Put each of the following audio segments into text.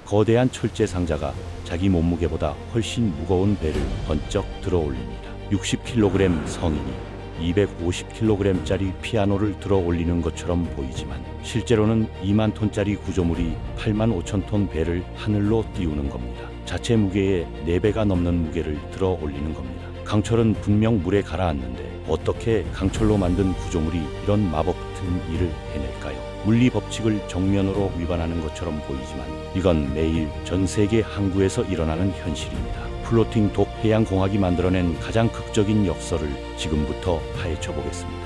거대한 철제 상자가 자기 몸무게보다 훨씬 무거운 배를 번쩍 들어 올립니다. 60kg 성인이 250kg짜리 피아노를 들어 올리는 것처럼 보이지만 실제로는 2만 톤짜리 구조물이 8만 5천 톤 배를 하늘로 띄우는 겁니다. 자체 무게의 4배가 넘는 무게를 들어 올리는 겁니다. 강철은 분명 물에 가라앉는데 어떻게 강철로 만든 구조물이 이런 마법 같은 일을 해낼까요? 물리 법칙을 정면으로 위반하는 것처럼 보이지만 이건 매일 전 세계 항구에서 일어나는 현실입니다. 플로팅 독 해양공학이 만들어낸 가장 극적인 역설을 지금부터 파헤쳐 보겠습니다.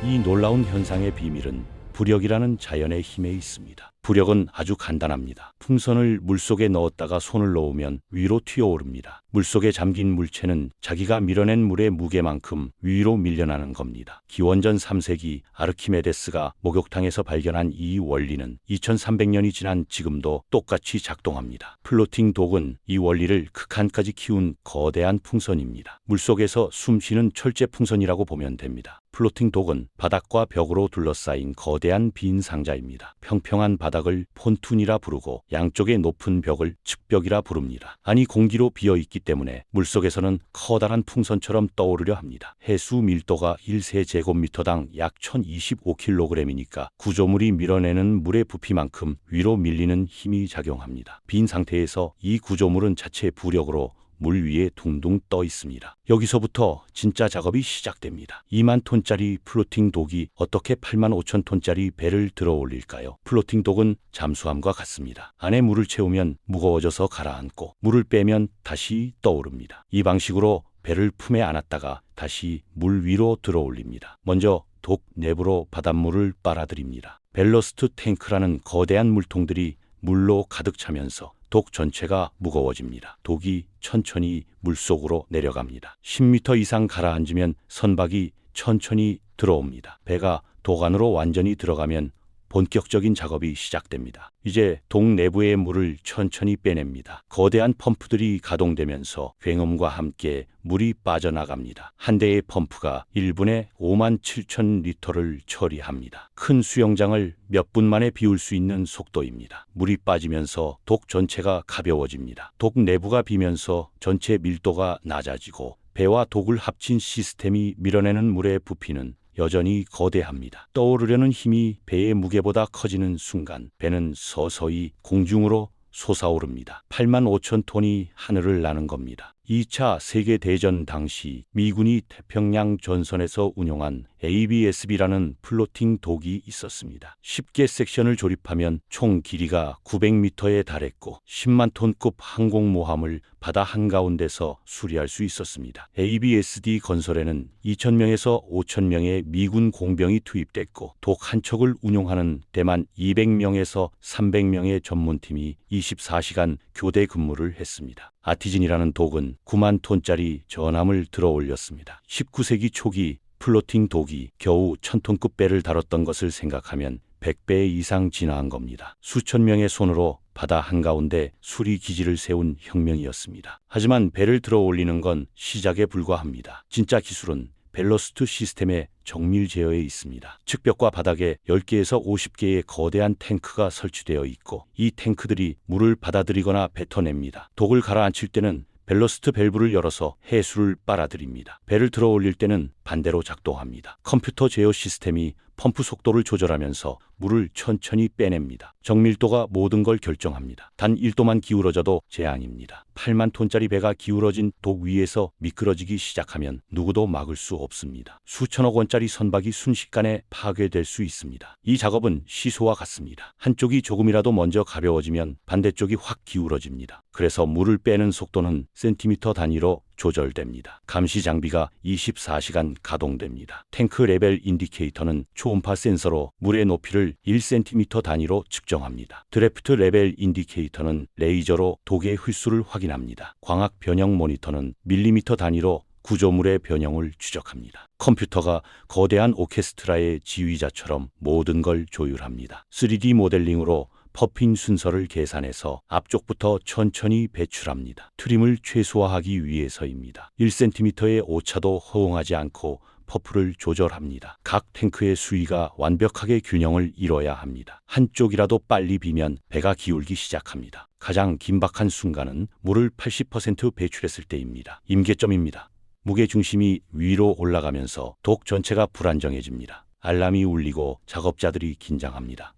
이 놀라운 현상의 비밀은 부력이라는 자연의 힘에 있습니다. 부력은 아주 간단합니다. 풍선을 물속에 넣었다가 손을 놓으면 위로 튀어오릅니다. 물속에 잠긴 물체는 자기가 밀어낸 물의 무게만큼 위로 밀려나는 겁니다. 기원전 3세기 아르키메데스가 목욕탕에서 발견한 이 원리는 2300년이 지난 지금도 똑같이 작동합니다. 플로팅 독은 이 원리를 극한까지 키운 거대한 풍선입니다. 물속에서 숨쉬는 철제 풍선이라고 보면 됩니다. 플로팅 독은 바닥과 벽으로 둘러싸인 거대한 빈 상자입니다. 평평한 바닥을 폰툰이라 부르고 양쪽의 높은 벽을 측벽이라 부릅니다. 아니 공기로 비어있기 때문에 물속에서는 커다란 풍선처럼 떠오르려 합니다. 해수 밀도가 1세제곱미터당 약 1025kg이니까 구조물이 밀어내는 물의 부피만큼 위로 밀리는 힘이 작용합니다. 빈 상태에서 이 구조물은 자체 부력으로 물 위에 둥둥 떠 있습니다. 여기서부터 진짜 작업이 시작됩니다. 2만 톤짜리 플로팅 독이 어떻게 8만 5천 톤짜리 배를 들어 올릴까요? 플로팅 독은 잠수함과 같습니다. 안에 물을 채우면 무거워져서 가라앉고 물을 빼면 다시 떠오릅니다. 이 방식으로 배를 품에 안았다가 다시 물 위로 들어 올립니다. 먼저 독 내부로 바닷물을 빨아들입니다. 벨러스트 탱크라는 거대한 물통들이 물로 가득 차면서 독 전체가 무거워집니다. 독이 천천히 물속으로 내려갑니다. 10m 이상 가라앉으면 선박이 천천히 들어옵니다. 배가 독 안으로 완전히 들어가면 본격적인 작업이 시작됩니다. 이제 독 내부의 물을 천천히 빼냅니다. 거대한 펌프들이 가동되면서 굉음과 함께 물이 빠져나갑니다. 한 대의 펌프가 1분에 5만 7천 리터를 처리합니다. 큰 수영장을 몇 분 만에 비울 수 있는 속도입니다. 물이 빠지면서 독 전체가 가벼워집니다. 독 내부가 비면서 전체 밀도가 낮아지고 배와 독을 합친 시스템이 밀어내는 물의 부피는 여전히 거대합니다. 떠오르려는 힘이 배의 무게보다 커지는 순간 배는 서서히 공중으로 솟아오릅니다. 8만 5천 톤이 하늘을 나는 겁니다. 2차 세계대전 당시 미군이 태평양 전선에서 운용한 ABSB라는 플로팅 독이 있었습니다. 10개 섹션을 조립하면 총 길이가 900m에 달했고 10만 톤급 항공모함을 바다 한가운데서 수리할 수 있었습니다. ABSD 건설에는 2,000명에서 5,000명의 미군 공병이 투입됐고 독 한 척을 운용하는 대만 200명에서 300명의 전문팀이 24시간 교대 근무를 했습니다. 아티진이라는 독은 9만 톤짜리 전함을 들어 올렸습니다. 19세기 초기 플로팅 독이 겨우 1000톤급 배를 다뤘던 것을 생각하면 100배 이상 진화한 겁니다. 수천 명의 손으로 바다 한가운데 수리 기지를 세운 혁명이었습니다. 하지만 배를 들어 올리는 건 시작에 불과합니다. 진짜 기술은 벨러스트 시스템의 정밀 제어에 있습니다. 측벽과 바닥에 10개에서 50개의 거대한 탱크가 설치되어 있고 이 탱크들이 물을 받아들이거나 뱉어냅니다. 독을 가라앉힐 때는 벨러스트 밸브를 열어서 해수를 빨아들입니다. 배를 들어 올릴 때는 반대로 작동합니다. 컴퓨터 제어 시스템이 펌프 속도를 조절하면서 물을 천천히 빼냅니다. 정밀도가 모든 걸 결정합니다. 단 1도만 기울어져도 재앙입니다. 8만 톤짜리 배가 기울어진 독 위에서 미끄러지기 시작하면 누구도 막을 수 없습니다. 수천억 원짜리 선박이 순식간에 파괴될 수 있습니다. 이 작업은 시소와 같습니다. 한쪽이 조금이라도 먼저 가벼워지면 반대쪽이 확 기울어집니다. 그래서 물을 빼는 속도는 센티미터 단위로 조절됩니다. 감시 장비가 24시간 가동됩니다. 탱크 레벨 인디케이터는 초음파 센서로 물의 높이를 1cm 단위로 측정합니다. 드래프트 레벨 인디케이터는 레이저로 독의 흡수를 확인합니다. 광학 변형 모니터는 밀리미터 단위로 구조물의 변형을 추적합니다. 컴퓨터가 거대한 오케스트라의 지휘자처럼 모든 걸 조율합니다. 3D 모델링으로 퍼핀 순서를 계산해서 앞쪽부터 천천히 배출합니다. 트림을 최소화하기 위해서입니다. 1cm의 오차도 허용하지 않고 퍼프를 조절합니다. 각 탱크의 수위가 완벽하게 균형을 이뤄야 합니다. 한쪽이라도 빨리 비면 배가 기울기 시작합니다. 가장 긴박한 순간은 물을 80% 배출했을 때입니다. 임계점입니다. 무게 중심이 위로 올라가면서 독 전체가 불안정해집니다. 알람이 울리고 작업자들이 긴장합니다.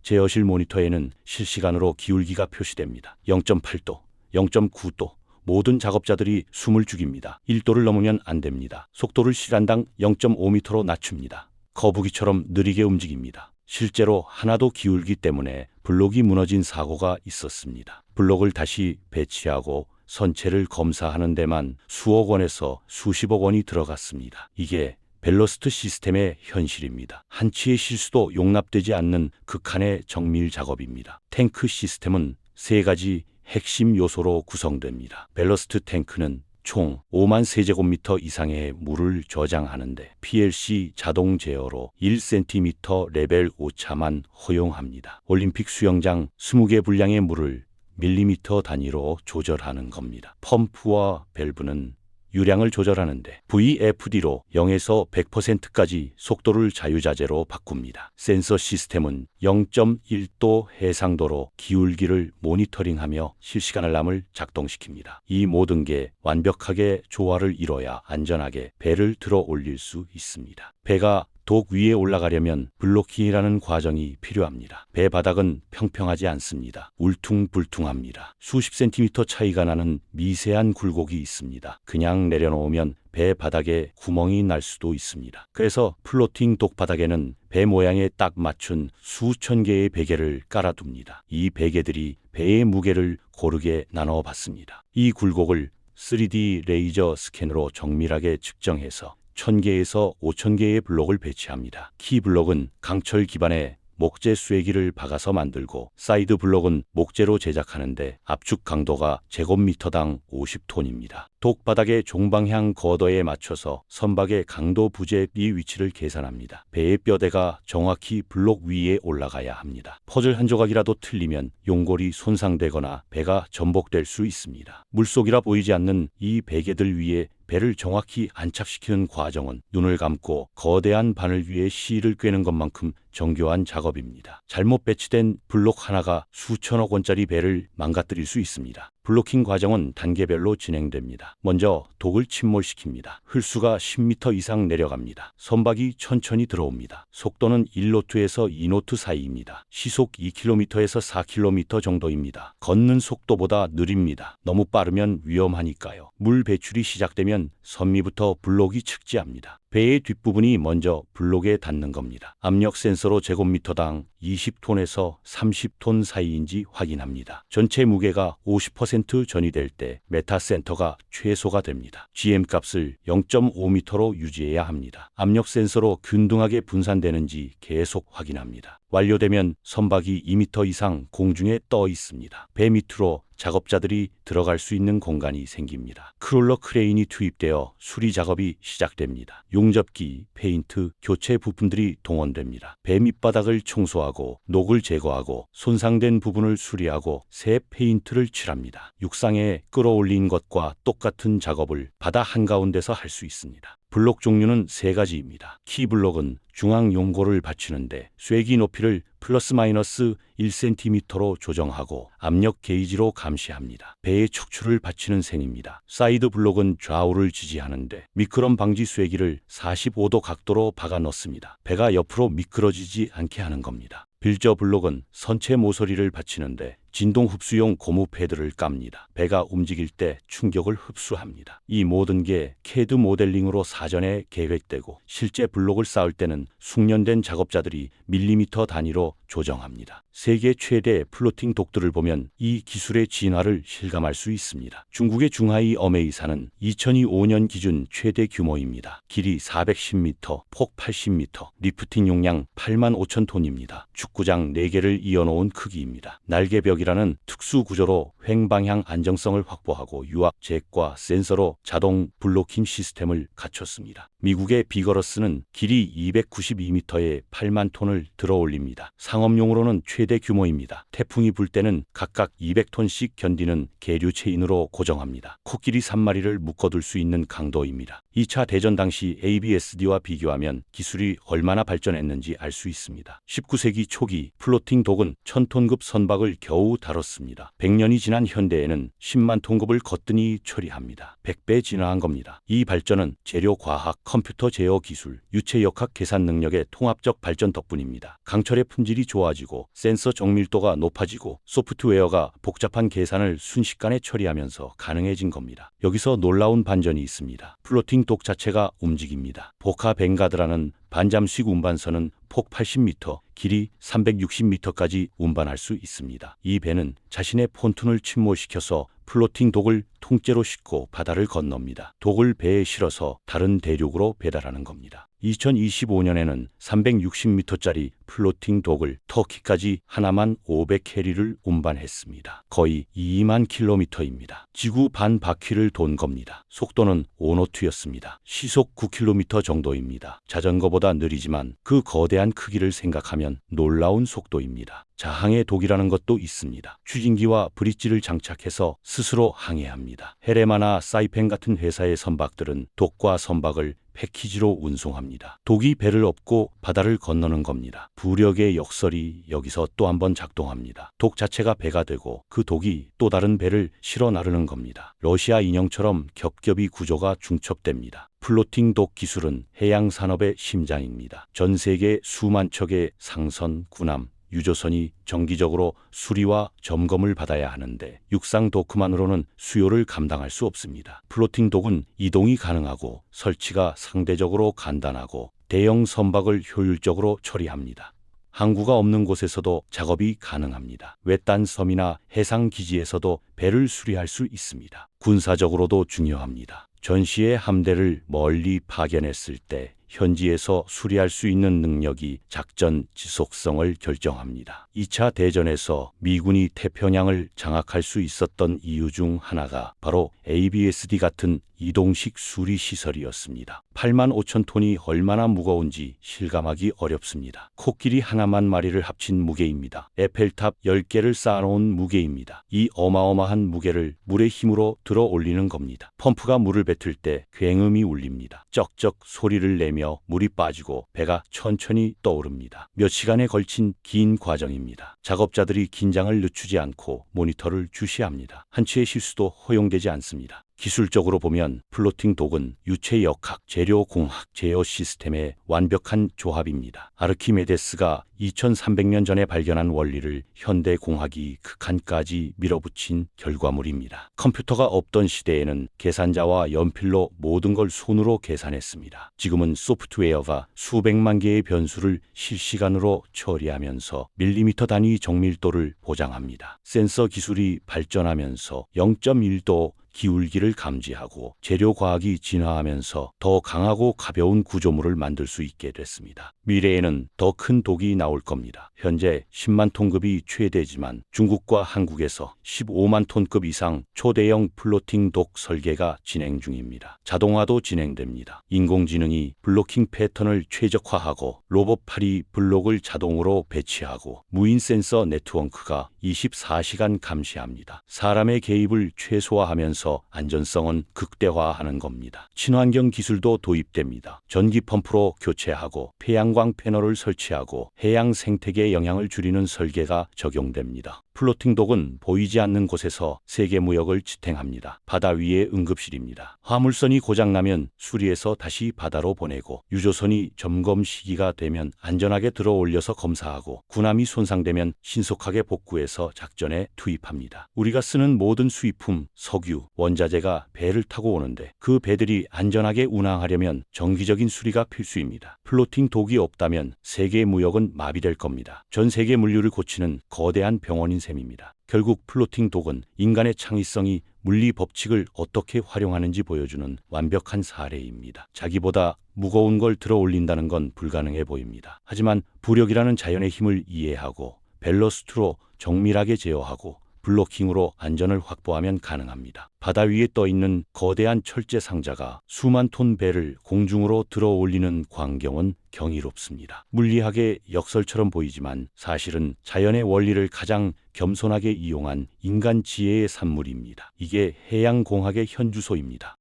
제어실 모니터에는 실시간으로 기울기가 표시됩니다. 0.8도, 0.9도, 모든 작업자들이 숨을 죽입니다. 1도를 넘으면 안 됩니다. 속도를 시간당 0.5m로 낮춥니다. 거북이처럼 느리게 움직입니다. 실제로 하나도 기울기 때문에 블록이 무너진 사고가 있었습니다. 블록을 다시 배치하고 선체를 검사하는 데만 수억 원에서 수십억 원이 들어갔습니다. 이게 벨로스트 시스템의 현실입니다. 한치의 실수도 용납되지 않는 극한의 정밀 작업입니다. 탱크 시스템은 세 가지 핵심 요소로 구성됩니다. 벨로스트 탱크는 총 5만 세제곱미터 이상의 물을 저장하는데 PLC 자동 제어로 1cm 레벨 오차만 허용합니다. 올림픽 수영장 20개 분량의 물을 밀리미터 단위로 조절하는 겁니다. 펌프와 밸브는 유량을 조절하는데 VFD로 0에서 100%까지 속도를 자유자재로 바꿉니다. 센서 시스템은 0.1도 해상도로 기울기를 모니터링하며 실시간 알람을 작동시킵니다. 이 모든 게 완벽하게 조화를 이뤄야 안전하게 배를 들어 올릴 수 있습니다. 배가 독 위에 올라가려면 블로킹이라는 과정이 필요합니다. 배 바닥은 평평하지 않습니다. 울퉁불퉁합니다. 수십 센티미터 차이가 나는 미세한 굴곡이 있습니다. 그냥 내려놓으면 배 바닥에 구멍이 날 수도 있습니다. 그래서 플로팅 독 바닥에는 배 모양에 딱 맞춘 수천 개의 베개를 깔아둡니다. 이 베개들이 배의 무게를 고르게 나눠봤습니다. 이 굴곡을 3D 레이저 스캔으로 정밀하게 측정해서 1000개에서 5000개의 블록을 배치합니다. 키 블록은 강철 기반의 목재 쇠기를 박아서 만들고 사이드 블록은 목재로 제작하는데 압축 강도가 제곱미터당 50톤입니다. 독바닥의 종방향 거더에 맞춰서 선박의 강도 부재 B 위치를 계산합니다. 배의 뼈대가 정확히 블록 위에 올라가야 합니다. 퍼즐 한 조각이라도 틀리면 용골이 손상되거나 배가 전복될 수 있습니다. 물속이라 보이지 않는 이 베개들 위에 배를 정확히 안착시키는 과정은 눈을 감고 거대한 바늘 위에 실을 꿰는 것만큼 정교한 작업입니다. 잘못 배치된 블록 하나가 수천억 원짜리 배를 망가뜨릴 수 있습니다. 블로킹 과정은 단계별로 진행됩니다. 먼저 독을 침몰시킵니다. 흘수가 10m 이상 내려갑니다. 선박이 천천히 들어옵니다. 속도는 1노트에서 2노트 사이입니다. 시속 2km에서 4km 정도입니다. 걷는 속도보다 느립니다. 너무 빠르면 위험하니까요. 물 배출이 시작되면 선미부터 블록이 측지합니다. 배의 뒷부분이 먼저 블록에 닿는 겁니다. 압력 센서로 제곱미터당 20톤에서 30톤 사이인지 확인합니다. 전체 무게가 50% 전이될 때 메타센터가 최소가 됩니다. GM값을 0.5m로 유지해야 합니다. 압력 센서로 균등하게 분산되는지 계속 확인합니다. 완료되면 선박이 2m 이상 공중에 떠 있습니다. 배 밑으로 작업자들이 들어갈 수 있는 공간이 생깁니다. 크롤러 크레인이 투입되어 수리 작업이 시작됩니다. 용접기, 페인트, 교체 부품들이 동원됩니다. 배 밑바닥을 청소하고 녹을 제거하고 손상된 부분을 수리하고 새 페인트를 칠합니다. 육상에 끌어올린 것과 똑같은 작업을 바다 한가운데서 할 수 있습니다. 블록 종류는 세 가지입니다. 키블록은 중앙 용고를 받치는데 쐐기 높이를 플러스 마이너스 1cm로 조정하고 압력 게이지로 감시합니다. 배의 척추를 받치는 셈입니다. 사이드 블록은 좌우를 지지하는데 미끄럼 방지 쐐기를 45도 각도로 박아 넣습니다. 배가 옆으로 미끄러지지 않게 하는 겁니다. 빌저 블록은 선체 모서리를 받치는데 진동 흡수용 고무 패드를 깝니다. 배가 움직일 때 충격을 흡수합니다. 이 모든 게 CAD 모델링으로 사전에 계획되고 실제 블록을 쌓을 때는 숙련된 작업자들이 밀리미터 단위로 조정합니다. 세계 최대 플로팅 독들을 보면 이 기술의 진화를 실감할 수 있습니다. 중국의 중하이 어메이사는 2025년 기준 최대 규모입니다. 길이 410m, 폭 80m, 리프팅 용량 8만 5천 톤입니다. 축구장 4개를 이어놓은 크기입니다. 날개벽이라는 특수 구조로 횡방향 안정성을 확보하고 유압 잭과 센서로 자동 블로킹 시스템을 갖췄습니다. 미국의 비거러스는 길이 292m에 8만 톤을 들어 올립니다. 상업용으로는 최대 규모입니다. 태풍이 불 때는 각각 200톤씩 견디는 계류 체인으로 고정합니다. 코끼리 3마리를 묶어둘 수 있는 강도입니다. 2차 대전 당시 ABSD와 비교하면 기술이 얼마나 발전했는지 알 수 있습니다. 19세기 초기 플로팅 독은 1000톤급 선박을 겨우 다뤘습니다. 100년이 지난 현대에는 10만 톤급을 거뜬히 처리합니다. 100배 진화한 겁니다. 이 발전은 재료 과학, 컴퓨터 제어 기술, 유체 역학 계산 능력의 통합적 발전 덕분입니다. 강철의 품질이 좋아지고 센서 정밀도가 높아지고 소프트웨어가 복잡한 계산을 순식간에 처리하면서 가능해진 겁니다. 여기서 놀라운 반전이 있습니다. 플로팅 독 자체가 움직입니다. 보카 벵가드라는 반잠수식 운반선은 폭 80m, 길이 360m까지 운반할 수 있습니다. 이 배는 자신의 폰툰을 침몰시켜서 플로팅 독을 통째로 싣고 바다를 건넙니다. 독을 배에 실어서 다른 대륙으로 배달하는 겁니다. 2025년에는 360m짜리 플로팅 독을 터키까지 하나만 500캐리를 운반했습니다. 거의 2만 킬로미터입니다. 지구 반 바퀴를 돈 겁니다. 속도는 5노트였습니다. 시속 9km 정도입니다. 자전거보다 느리지만 그 거대한 크기를 생각하면 놀라운 속도입니다. 자항의 독이라는 것도 있습니다. 추진기와 브릿지를 장착해서 스스로 항해합니다. 헤레마나 사이펜 같은 회사의 선박들은 독과 선박을 패키지로 운송합니다. 독이 배를 엎고 바다를 건너는 겁니다. 부력의 역설이 여기서 또 한 번 작동합니다. 독 자체가 배가 되고 그 독이 또 다른 배를 실어 나르는 겁니다. 러시아 인형처럼 겹겹이 구조가 중첩됩니다. 플로팅 독 기술은 해양 산업의 심장입니다. 전 세계 수만 척의 상선, 군함, 유조선이 정기적으로 수리와 점검을 받아야 하는데 육상 도크만으로는 수요를 감당할 수 없습니다. 플로팅 독은 이동이 가능하고 설치가 상대적으로 간단하고 대형 선박을 효율적으로 처리합니다. 항구가 없는 곳에서도 작업이 가능합니다. 외딴 섬이나 해상 기지에서도 배를 수리할 수 있습니다. 군사적으로도 중요합니다. 전시의 함대를 멀리 파견했을 때 현지에서 수리할 수 있는 능력이 작전 지속성을 결정합니다. 2차 대전에서 미군이 태평양을 장악할 수 있었던 이유 중 하나가 바로 ABSD 같은 이동식 수리 시설이었습니다. 8만 5천 톤이 얼마나 무거운지 실감하기 어렵습니다. 코끼리 하나만 마리를 합친 무게입니다. 에펠탑 10개를 쌓아놓은 무게입니다. 이 어마어마한 무게를 물의 힘으로 들어 올리는 겁니다. 펌프가 물을 뱉을 때 굉음이 울립니다. 쩍쩍 소리를 내며 물이 빠지고 배가 천천히 떠오릅니다. 몇 시간에 걸친 긴 과정입니다. 작업자들이 긴장을 늦추지 않고 모니터를 주시합니다. 한치의 실수도 허용되지 않습니다. 기술적으로 보면 플로팅 독은 유체 역학, 재료 공학, 제어 시스템의 완벽한 조합입니다. 아르키메데스가 2300년 전에 발견한 원리를 현대 공학이 극한까지 밀어붙인 결과물입니다. 컴퓨터가 없던 시대에는 계산자와 연필로 모든 걸 손으로 계산했습니다. 지금은 소프트웨어가 수백만 개의 변수를 실시간으로 처리하면서 밀리미터 단위 정밀도를 보장합니다. 센서 기술이 발전하면서 0.1도 기울기를 감지하고 재료 과학이 진화하면서 더 강하고 가벼운 구조물을 만들 수 있게 됐습니다. 미래에는 더 큰 독이 나올 겁니다. 현재 10만 톤급이 최대지만 중국과 한국에서 15만 톤급 이상 초대형 플로팅 독 설계가 진행 중입니다. 자동화도 진행됩니다. 인공지능이 블로킹 패턴을 최적화하고 로봇팔이 블록을 자동으로 배치하고 무인 센서 네트워크가 24시간 감시합니다. 사람의 개입을 최소화하면서 안전성은 극대화하는 겁니다. 친환경 기술도 도입됩니다. 전기 펌프로 교체하고 태양광 패널을 설치하고 해양 생태계에 영향을 줄이는 설계가 적용됩니다. 플로팅 독은 보이지 않는 곳에서 세계 무역을 지탱합니다. 바다 위의 응급실입니다. 화물선이 고장나면 수리해서 다시 바다로 보내고 유조선이 점검 시기가 되면 안전하게 들어 올려서 검사하고 군함이 손상되면 신속하게 복구해서 작전에 투입합니다. 우리가 쓰는 모든 수입품, 석유, 원자재가 배를 타고 오는데 그 배들이 안전하게 운항하려면 정기적인 수리가 필수입니다. 플로팅 독이 없다면 세계 무역은 마비될 겁니다. 전 세계 물류를 고치는 거대한 병원인 셈입니다. 결국 플로팅 독은 인간의 창의성이 물리 법칙을 어떻게 활용하는지 보여주는 완벽한 사례입니다. 자기보다 무거운 걸 들어 올린다는 건 불가능해 보입니다. 하지만 부력이라는 자연의 힘을 이해하고 벨러스트로 정밀하게 제어하고 블로킹으로 안전을 확보하면 가능합니다. 바다 위에 떠 있는 거대한 철제 상자가 수만 톤 배를 공중으로 들어 올리는 광경은 경이롭습니다. 물리학의 역설처럼 보이지만 사실은 자연의 원리를 가장 겸손하게 이용한 인간 지혜의 산물입니다. 이게 해양공학의 현주소입니다.